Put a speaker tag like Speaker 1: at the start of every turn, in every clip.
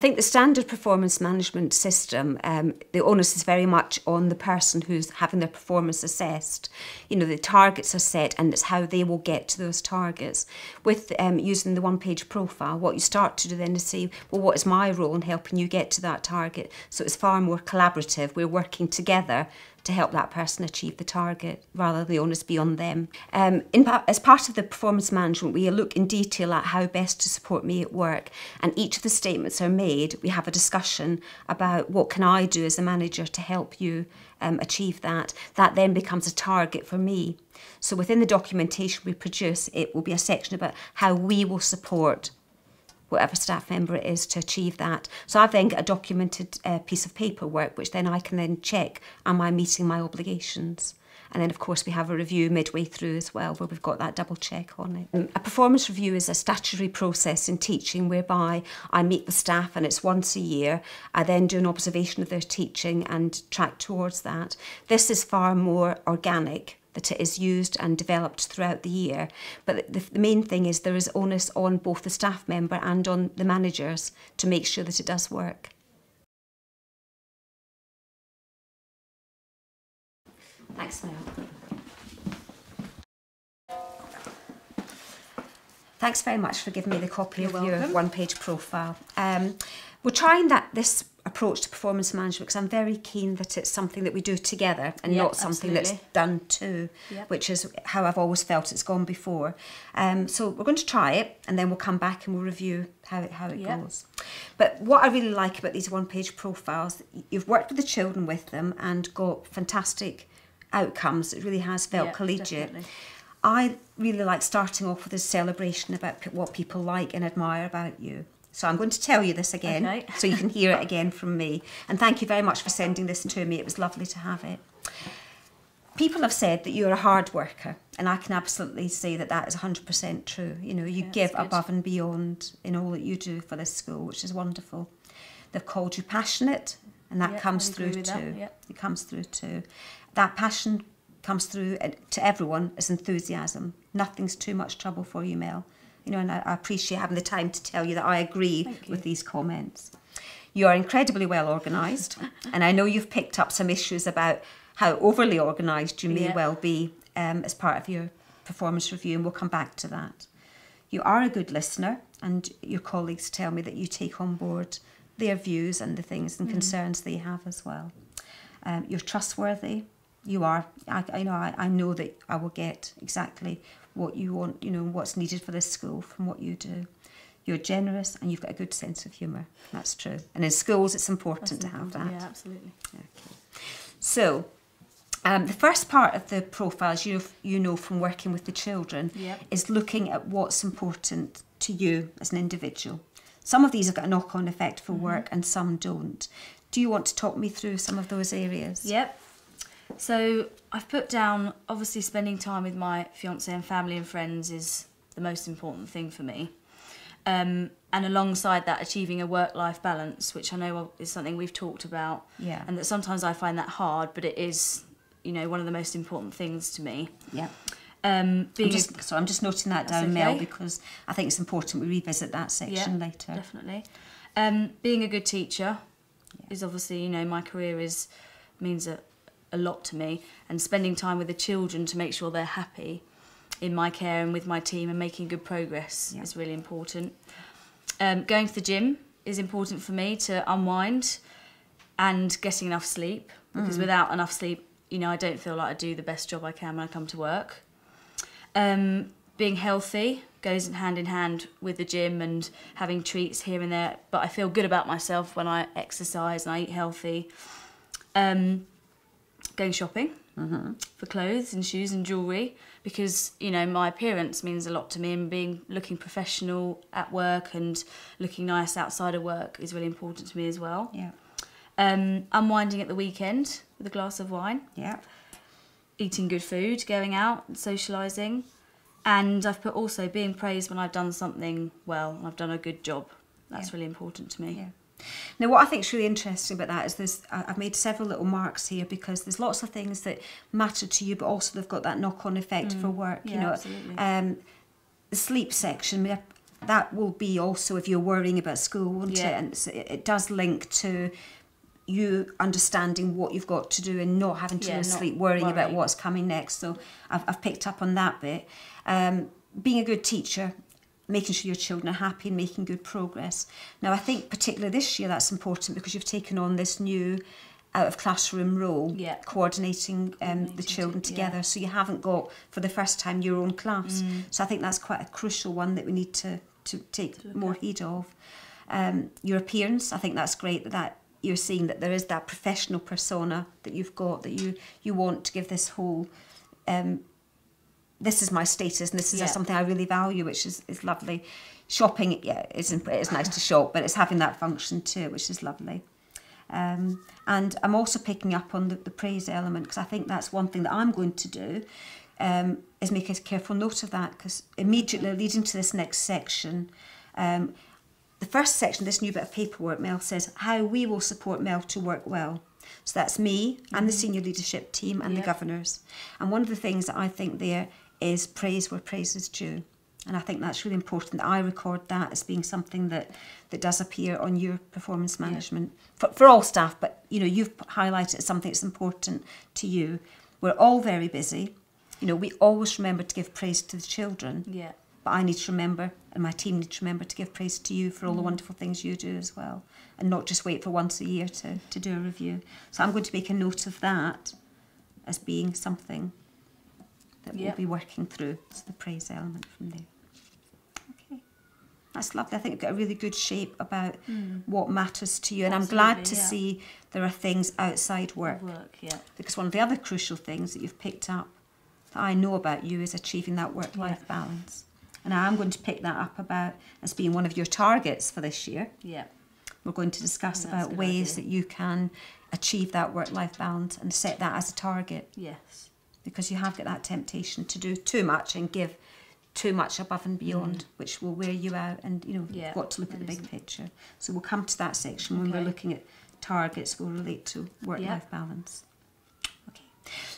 Speaker 1: I think the standard performance management system, the onus is very much on the person who's having their performance assessed. You know, the targets are set and it's how they will get to those targets. With using the one-page profile, what you start to do then is say, well, what is my role in helping you get to that target? So it's far more collaborative. We're working together to help that person achieve the target rather than the onus be on them. As part of the performance management, we look in detail at how best to support me at work, and each of the statements are made. We have a discussion about what can I do as a manager to help you achieve that. That then becomes a target for me. So within the documentation we produce, it will be a section about how we will support whatever staff member it is to achieve that. So I've then got a documented piece of paperwork which then I can then check, am I meeting my obligations? And then of course we have a review midway through as well where we've got that double check on it. A performance review is a statutory process in teaching whereby I meet with staff and it's once a year. I then do an observation of their teaching and track towards that. This is far more organic, that it is used and developed throughout the year. But the main thing is there is onus on both the staff member and on the managers to make sure that it does work. Thanks, Mel. Thanks very much for giving me the copy of your one-page profile. We're trying this approach to performance management because I'm very keen that it's something that we do together and not something that's done to, which is how I've always felt it's gone before. So we're going to try it and then we'll come back and we'll review how it goes. But what I really like about these one-page profiles, you've worked with the children with them and got fantastic outcomes. It really has felt collegiate. Definitely. I really like starting off with a celebration about what people like and admire about you. So I'm going to tell you this again, so you can hear it again from me. And thank you very much for sending this to me. It was lovely to have it. People have said that you're a hard worker, and I can absolutely say that that is 100% true. You know, you give above and beyond in all that you do for this school, which is wonderful. They've called you passionate, and that comes through too. It comes through too. That passion comes through to everyone as enthusiasm. Nothing's too much trouble for you, Mel. You know, and I appreciate having the time to tell you that I agree with these comments. You are incredibly well organised, and I know you've picked up some issues about how overly organised you may well be as part of your performance review, and we'll come back to that. You are a good listener, and your colleagues tell me that you take on board their views and the things and concerns they have as well. You're trustworthy. You are. I know that I will get exactly what you want, you know, what's needed for this school from what you do. You're generous and you've got a good sense of humour. That's true. And in schools, it's important to have that.
Speaker 2: Yeah, absolutely.
Speaker 1: Okay. So, the first part of the profiles, you know from working with the children, is looking at what's important to you as an individual. Some of these have got a knock-on effect for work and some don't. Do you want to talk me through some of those areas?
Speaker 2: Yep. So I've put down, obviously spending time with my fiancé and family and friends is the most important thing for me. And alongside that, achieving a work-life balance, which I know is something we've talked about. Yeah. And that sometimes I find that hard, but it is, you know, one of the most important things to me. Yeah.
Speaker 1: I'm just noting that down, Mel, because I think it's important we revisit that section later.
Speaker 2: Definitely. Being a good teacher is obviously, you know, my career means a lot to me, and spending time with the children to make sure they're happy in my care and with my team and making good progress is really important. Going to the gym is important for me to unwind and getting enough sleep, because without enough sleep, you know, I don't feel like I do the best job I can when I come to work. Being healthy goes hand in hand with the gym and having treats here and there, but I feel good about myself when I exercise and I eat healthy. Going shopping for clothes and shoes and jewellery, because, you know, my appearance means a lot to me, and looking professional at work and looking nice outside of work is really important to me as well. Yeah. Unwinding at the weekend with a glass of wine. Yeah. Eating good food, going out and socialising. And I've put also being praised when I've done something well and I've done a good job. That's really important to me. Yeah.
Speaker 1: Now, what I think is really interesting about that is I've made several little marks here, because there's lots of things that matter to you, but also they've got that knock-on effect for work.
Speaker 2: Yeah,
Speaker 1: you know,
Speaker 2: absolutely.
Speaker 1: The sleep section. that will be also if you're worrying about school, won't it? And it does link to you understanding what you've got to do and not having to lose sleep worrying about what's coming next. So I've picked up on that bit. Being a good teacher, making sure your children are happy and making good progress. Now, I think particularly this year that's important because you've taken on this new out of classroom role, coordinating the children together. So you haven't got, for the first time, your own class. So I think that's quite a crucial one that we need to take more heed of. Your appearance, I think that's great that you're seeing that there is that professional persona that you've got, that you want to give this whole, this is my status and this is something I really value, which is lovely. Shopping, it's nice to shop, but it's having that function too, which is lovely. And I'm also picking up on the praise element, because I think that's one thing that I'm going to do, is make a careful note of that, because immediately leading to this next section, the first section, this new bit of paperwork, Mel says, how we will support Mel to work well. So that's me and the senior leadership team and the governors. And one of the things that I think there is praise where praise is due. And I think that's really important that I record that as being something that does appear on your performance management for all staff. But, you know, you've highlighted it as something that's important to you. We're all very busy. You know, we always remember to give praise to the children. Yeah. But I need to remember, and my team need to remember, to give praise to you for all the wonderful things you do as well. And not just wait for once a year to do a review. So I'm going to make a note of that as being something that we'll be working through. So the praise element from there. Okay. That's lovely. I think you've got a really good shape about what matters to you. And absolutely, I'm glad to see there are things outside work. Because one of the other crucial things that you've picked up that I know about you is achieving that work-life balance. And I'm going to pick that up about as being one of your targets for this year. Yeah. We're going to discuss about ways that you can achieve that work-life balance and set that as a target. Yes. Because you have got that temptation to do too much and give too much above and beyond, which will wear you out, and you know, you've got to look at the big picture. So we'll come to that section when we're looking at targets will relate to work-life balance.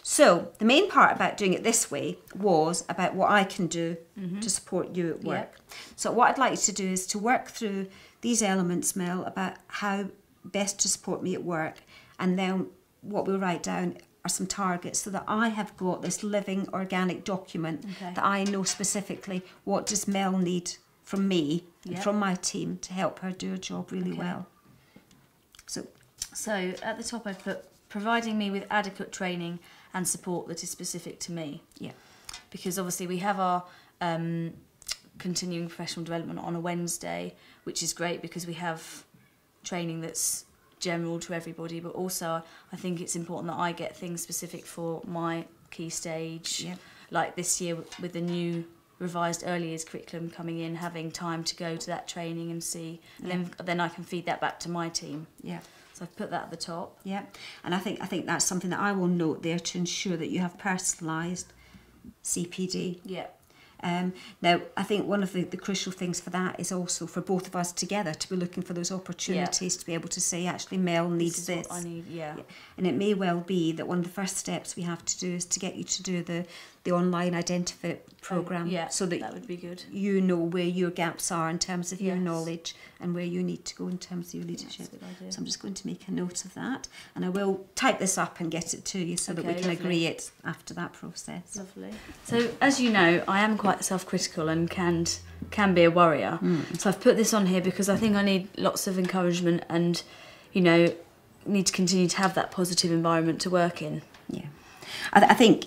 Speaker 1: So the main part about doing it this way was about what I can do to support you at work. So what I'd like you to do is to work through these elements, Mel, about how best to support me at work, and then what we'll write down are some targets so that I have got this living organic document that I know specifically what does Mel need from me and from my team to help her do her job really well. So
Speaker 2: at the top I put providing me with adequate training and support that is specific to me. Yeah. Because obviously we have our continuing professional development on a Wednesday, which is great because we have training that's general to everybody, but also I think it's important that I get things specific for my key stage. Yeah. Like this year with the new revised early years curriculum coming in, having time to go to that training and see, and then I can feed that back to my team. Yeah. So I've put that at the top. Yeah, and I think that's something that I will note there to ensure that you have personalised CPD. Yeah. Now, I think one of the crucial things for that is also for both of us together to be looking for those opportunities to be able to say, actually, Mel needs this. What I need, And it may well be that one of the first steps we have to do is to get you to do the online Identify programme, so that would be good. You know where your gaps are in terms of your knowledge and where you need to go in terms of your leadership. So I'm just going to make a note of that, and I will type this up and get it to you so that we can agree it after that process. Lovely. So as you know, I am quite self-critical and can be a worrier. So I've put this on here because I think I need lots of encouragement and, you know, need to continue to have that positive environment to work in. Yeah, I think,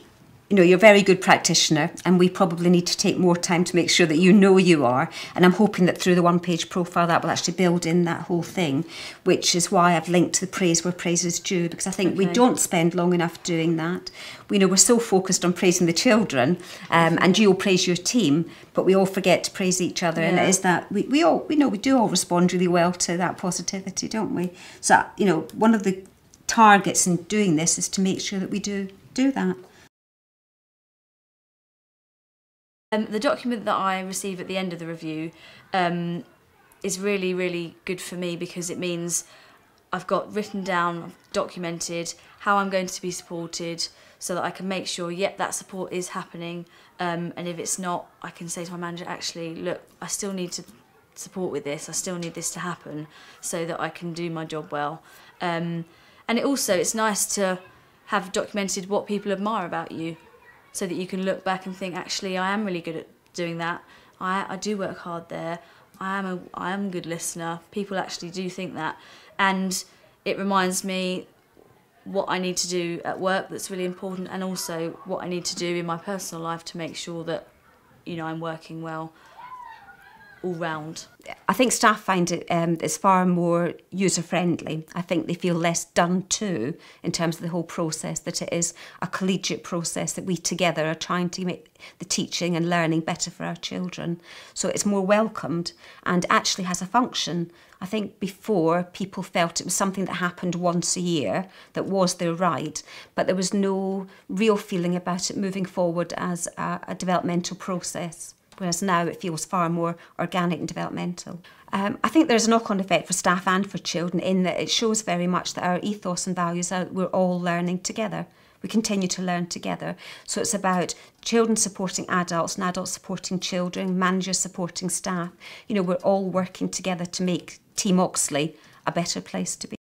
Speaker 2: you know, you're a very good practitioner, and we probably need to take more time to make sure that you know you are. And I'm hoping that through the one-page profile that will actually build in that whole thing, which is why I've linked to the praise where praise is due, because I think we don't spend long enough doing that. We know we're so focused on praising the children, and you all praise your team, but we all forget to praise each other. And it is that we do all respond really well to that positivity, don't we? So, you know, one of the targets in doing this is to make sure that we do that. The document that I receive at the end of the review is really, really good for me because it means I've got written down, I've documented how I'm going to be supported, so that I can make sure, yep, that support is happening. And if it's not, I can say to my manager, actually, look, I still need to support with this. I still need this to happen so that I can do my job well. And it's nice to have documented what people admire about you, so that you can look back and think, actually, I am really good at doing that. I do work hard there. I am a good listener. People actually do think that. And it reminds me what I need to do at work that's really important, and also what I need to do in my personal life to make sure that, you know, I'm working well all round.
Speaker 1: I think staff find it it's far more user-friendly. I think they feel less done to in terms of the whole process, that it is a collegiate process, that we together are trying to make the teaching and learning better for our children. So it's more welcomed and actually has a function. I think before people felt it was something that happened once a year, that was their right, but there was no real feeling about it moving forward as a developmental process. Whereas now it feels far more organic and developmental. I think there's a knock-on effect for staff and for children in that it shows very much that our ethos and values are we're all learning together. We continue to learn together. So it's about children supporting adults and adults supporting children, managers supporting staff. You know, we're all working together to make Team Oxley a better place to be.